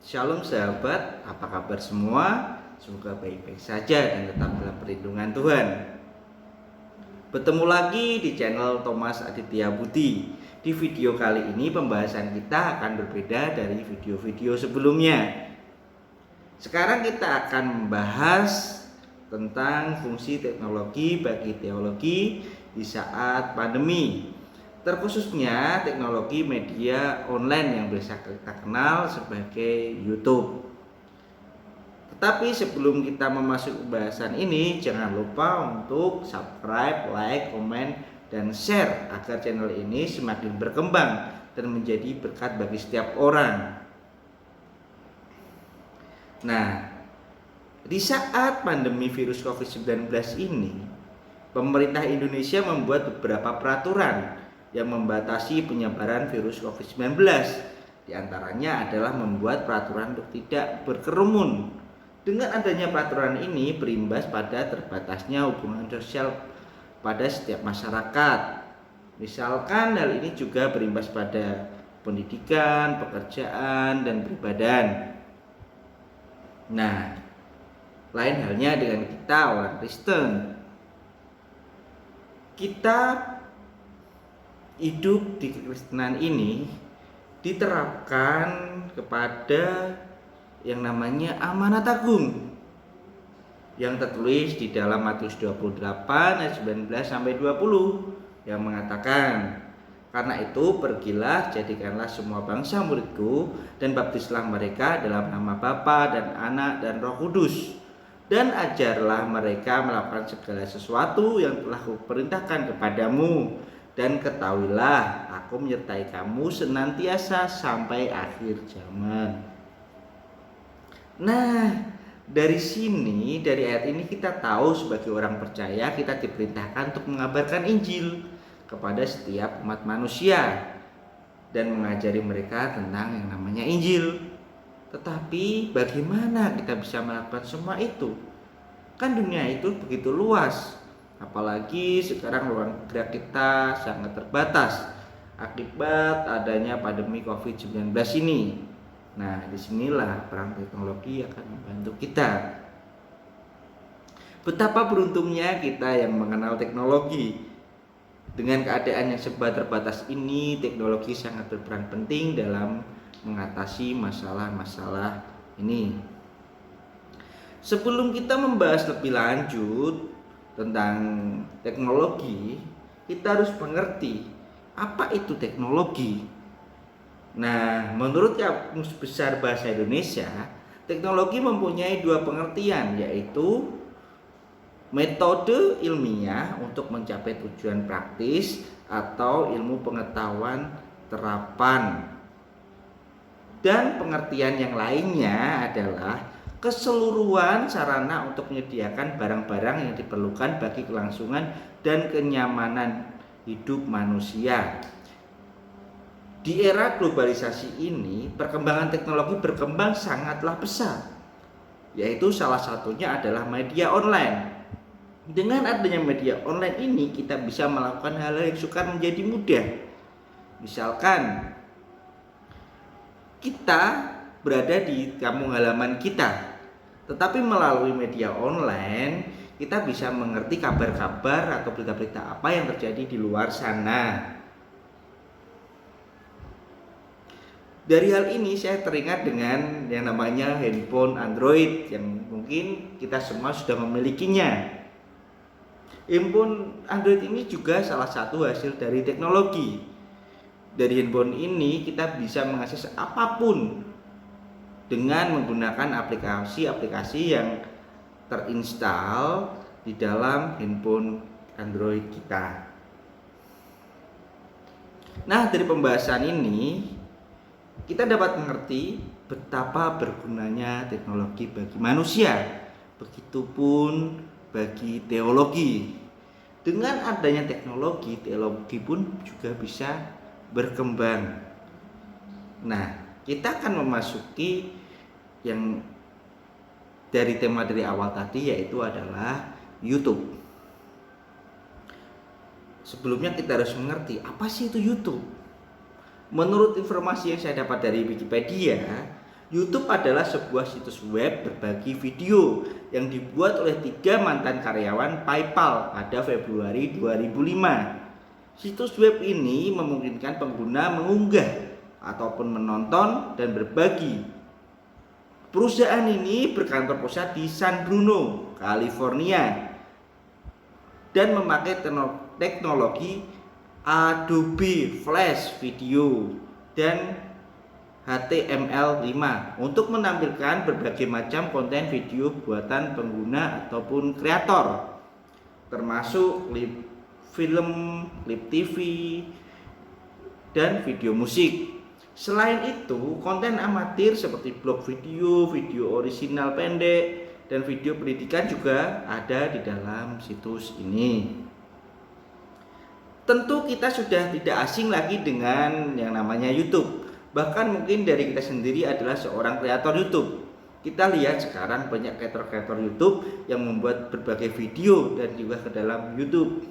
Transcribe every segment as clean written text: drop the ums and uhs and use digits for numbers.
Shalom sahabat, apa kabar semua? Semoga baik-baik saja dan tetap dalam perlindungan Tuhan. Bertemu lagi di channel Thomas Aditya Budi. Di video kali ini pembahasan kita akan berbeda dari video-video sebelumnya. Sekarang kita akan membahas tentang fungsi teknologi bagi teologi di saat pandemi. Terkhususnya teknologi media online yang biasa kita kenal sebagai YouTube. Tetapi sebelum kita memasuki pembahasan ini, jangan lupa untuk subscribe, like, komen, dan share agar channel ini semakin berkembang dan menjadi berkat bagi setiap orang. Nah, di saat pandemi virus COVID-19 ini, pemerintah Indonesia membuat beberapa peraturan yang membatasi penyebaran virus COVID-19. Di antaranya adalah membuat peraturan untuk tidak berkerumun. Dengan adanya peraturan ini berimbas pada terbatasnya hubungan sosial pada setiap masyarakat. Misalkan hal ini juga berimbas pada pendidikan, pekerjaan, dan beribadah. Nah, lain halnya dengan kita orang Kristen. Kita hidup di kekristenan ini diterapkan kepada yang namanya amanat agung yang tertulis di dalam Matius 28 ayat 19 sampai 20 yang mengatakan, "Karena itu pergilah, jadikanlah semua bangsa muridku dan baptislah mereka dalam nama Bapa dan Anak dan Roh Kudus, dan ajarlah mereka melakukan segala sesuatu yang telah kuperintahkan kepadamu. Dan ketahuilah, aku menyertai kamu senantiasa sampai akhir zaman." Nah, dari sini, dari ayat ini kita tahu sebagai orang percaya kita diperintahkan untuk mengabarkan Injil kepada setiap umat manusia dan mengajari mereka tentang yang namanya Injil. Tetapi bagaimana kita bisa melakukan semua itu? Kan dunia itu begitu luas. Apalagi sekarang ruang gerak kita sangat terbatas akibat adanya pandemi COVID-19 ini. Nah, disinilah peran teknologi akan membantu kita. Betapa beruntungnya kita yang mengenal teknologi. Dengan keadaan yang serba terbatas ini, teknologi sangat berperan penting dalam mengatasi masalah-masalah ini. Sebelum kita membahas lebih lanjut tentang teknologi, kita harus mengerti apa itu teknologi. Nah, menurut Kamus Besar Bahasa Indonesia, teknologi mempunyai dua pengertian, yaitu metode ilmiah untuk mencapai tujuan praktis atau ilmu pengetahuan terapan. Dan pengertian yang lainnya adalah keseluruhan sarana untuk menyediakan barang-barang yang diperlukan bagi kelangsungan dan kenyamanan hidup manusia. Di era globalisasi ini, perkembangan teknologi berkembang sangatlah pesat, yaitu salah satunya adalah media online. Dengan adanya media online ini, kita bisa melakukan hal-hal yang sukar menjadi mudah. Misalkan, kita berada di kampung halaman kita, tetapi melalui media online kita bisa mengerti kabar-kabar atau berita-berita apa yang terjadi di luar sana. Dari hal ini saya teringat dengan yang namanya handphone Android yang mungkin kita semua sudah memilikinya. Handphone Android ini juga salah satu hasil dari teknologi. Dari handphone ini kita bisa mengakses apapun dengan menggunakan aplikasi-aplikasi yang terinstal di dalam handphone Android kita. Nah, dari pembahasan ini kita dapat mengerti betapa bergunanya teknologi bagi manusia, begitupun bagi teologi. Dengan adanya teknologi, teologi pun juga bisa berkembang. Nah, kita akan memasuki yang dari tema dari awal tadi, yaitu adalah YouTube. Sebelumnya kita harus mengerti apa sih itu YouTube. Menurut informasi yang saya dapat dari Wikipedia, YouTube adalah sebuah situs web berbagi video yang dibuat oleh 3 mantan karyawan PayPal pada Februari 2005. Situs web ini memungkinkan pengguna mengunggah ataupun menonton dan berbagi. Perusahaan ini berkantor pusat di San Bruno, California, dan memakai teknologi Adobe Flash Video dan HTML5 untuk menampilkan berbagai macam konten video buatan pengguna ataupun kreator, termasuk klip film, klip TV, dan video musik. Selain itu, konten amatir seperti blog video, video orisinal pendek, dan video pendidikan juga ada di dalam situs ini. Tentu kita sudah tidak asing lagi dengan yang namanya YouTube. Bahkan mungkin dari kita sendiri adalah seorang kreator YouTube. Kita lihat sekarang banyak kreator-kreator YouTube yang membuat berbagai video dan juga ke dalam YouTube.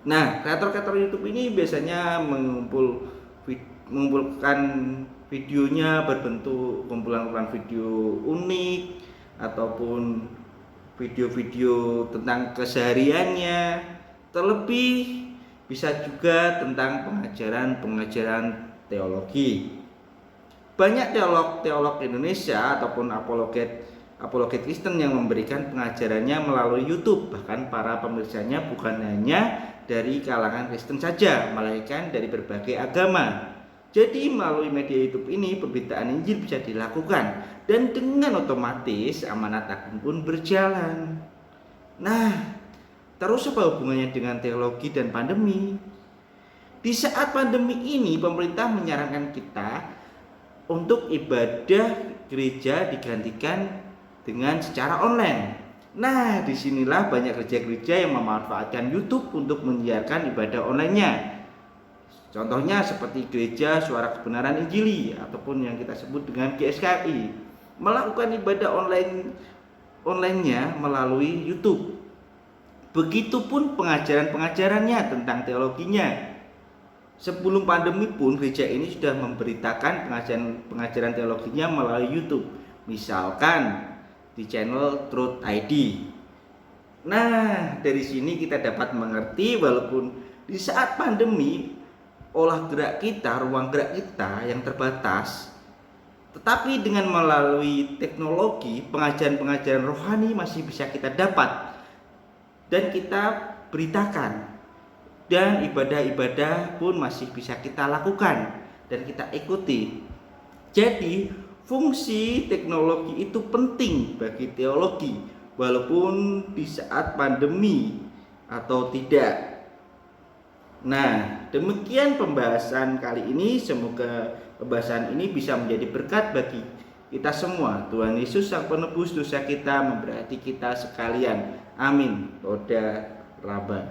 Nah, kreator-kreator YouTube ini biasanya mengumpulkan videonya berbentuk kumpulan-kumpulan video unik ataupun video-video tentang kesehariannya. Terlebih bisa juga tentang pengajaran teologi. Banyak teolog Indonesia ataupun apologet Kristen yang memberikan pengajarannya melalui YouTube. Bahkan para pemirsanya bukan hanya dari kalangan Kristen saja, melainkan dari berbagai agama. Jadi melalui media YouTube ini pemberitaan Injil bisa dilakukan dan dengan otomatis amanat agung pun berjalan. Nah, terus apa hubungannya dengan teologi dan pandemi? Di saat pandemi ini pemerintah menyarankan kita untuk ibadah gereja digantikan dengan secara online. Nah, disinilah banyak gereja-gereja yang memanfaatkan YouTube untuk menyiarkan ibadah online-nya. Contohnya seperti Gereja Suara Kebenaran Injili ataupun yang kita sebut dengan GSKI, melakukan ibadah online-nya melalui YouTube. Begitupun pengajarannya tentang teologinya. Sebelum pandemi pun gereja ini sudah memberitakan pengajaran teologinya melalui YouTube. Misalkan di channel Truth ID. Nah, dari sini kita dapat mengerti walaupun di saat pandemi ruang gerak kita yang terbatas, tetapi dengan melalui teknologi pengajaran rohani masih bisa kita dapat dan kita beritakan, dan ibadah-ibadah pun masih bisa kita lakukan dan kita ikuti. Jadi fungsi teknologi itu penting bagi teologi walaupun di saat pandemi atau tidak. Nah, demikian pembahasan kali ini. Semoga pembahasan ini bisa menjadi berkat bagi kita semua. Tuhan Yesus Sang Penebus dosa kita memberkati kita sekalian. Amin. Toda Raba.